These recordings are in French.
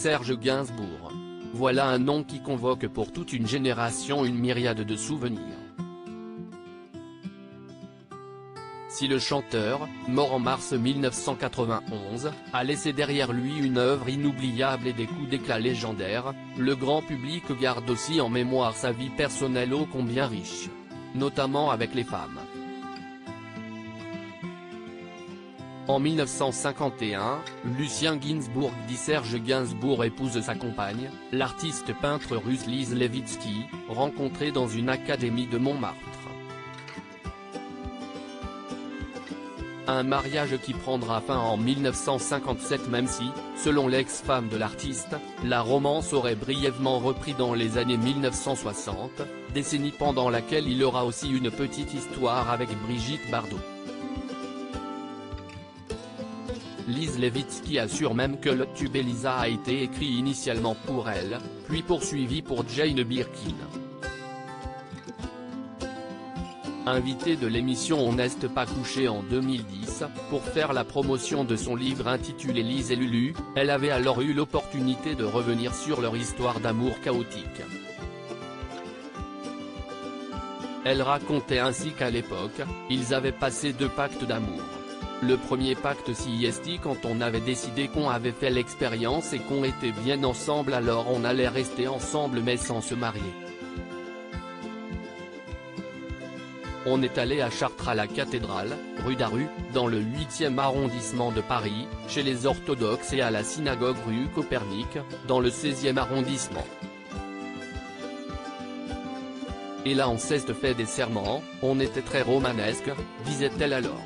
Serge Gainsbourg. Voilà un nom qui convoque pour toute une génération une myriade de souvenirs. Si le chanteur, mort en mars 1991, a laissé derrière lui une œuvre inoubliable et des coups d'éclat légendaires, le grand public garde aussi en mémoire sa vie personnelle ô combien riche. Notamment avec les femmes. En 1951, Lucien Gainsbourg dit Serge Gainsbourg épouse sa compagne, l'artiste peintre russe Lise Lévitsky, rencontrée dans une académie de Montmartre. Un mariage qui prendra fin en 1957 même si, selon l'ex-femme de l'artiste, la romance aurait brièvement repris dans les années 1960, décennie pendant laquelle il aura aussi une petite histoire avec Brigitte Bardot. Lise Lévitsky assure même que le tube Elisa a été écrit initialement pour elle, puis poursuivi pour Jane Birkin. Invitée de l'émission On n'est pas couché en 2010, pour faire la promotion de son livre intitulé Lise et Lulu, elle avait alors eu l'opportunité de revenir sur leur histoire d'amour chaotique. Elle racontait ainsi qu'à l'époque, ils avaient passé 2 pactes d'amour. Le premier pacte s'y est quand on avait décidé qu'on avait fait l'expérience et qu'on était bien ensemble, alors on allait rester ensemble mais sans se marier. On est allé à Chartres à la cathédrale, rue Daru, dans le 8e arrondissement de Paris, chez les orthodoxes et à la synagogue rue Copernic, dans le 16e arrondissement. Et là on s'est fait des serments, on était très romanesque, disait-elle alors.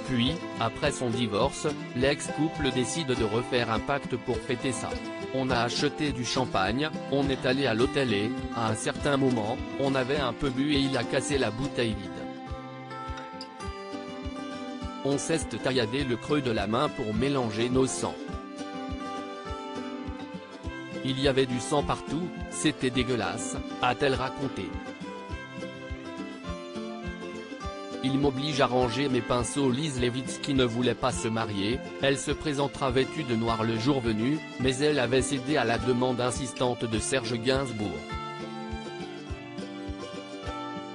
Puis, après son divorce, l'ex-couple décide de refaire un pacte pour fêter ça. On a acheté du champagne, on est allé à l'hôtel et, à un certain moment, on avait un peu bu et il a cassé la bouteille vide. On s'est tailladé le creux de la main pour mélanger nos sangs. Il y avait du sang partout, c'était dégueulasse, a-t-elle raconté. Il m'oblige à ranger mes pinceaux. Lise Lévitsky ne voulait pas se marier, elle se présentera vêtue de noir le jour venu, mais elle avait cédé à la demande insistante de Serge Gainsbourg.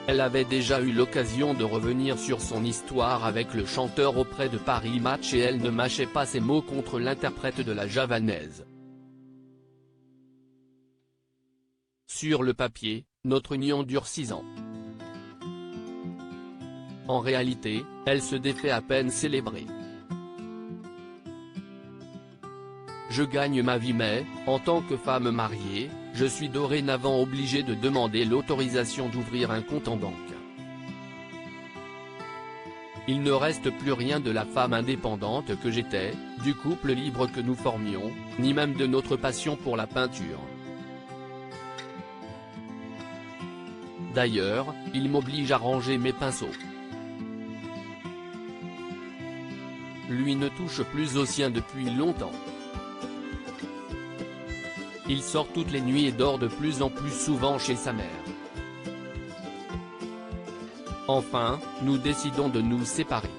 Elle avait déjà eu l'occasion de revenir sur son histoire avec le chanteur auprès de Paris Match et elle ne mâchait pas ses mots contre l'interprète de la javanaise. Sur le papier, notre union dure 6 ans. En réalité, elle se défait à peine célébrée. Je gagne ma vie mais, en tant que femme mariée, je suis dorénavant obligée de demander l'autorisation d'ouvrir un compte en banque. Il ne reste plus rien de la femme indépendante que j'étais, du couple libre que nous formions, ni même de notre passion pour la peinture. D'ailleurs, il m'oblige à ranger mes pinceaux. Lui ne touche plus au sien depuis longtemps. Il sort toutes les nuits et dort de plus en plus souvent chez sa mère. Enfin, nous décidons de nous séparer.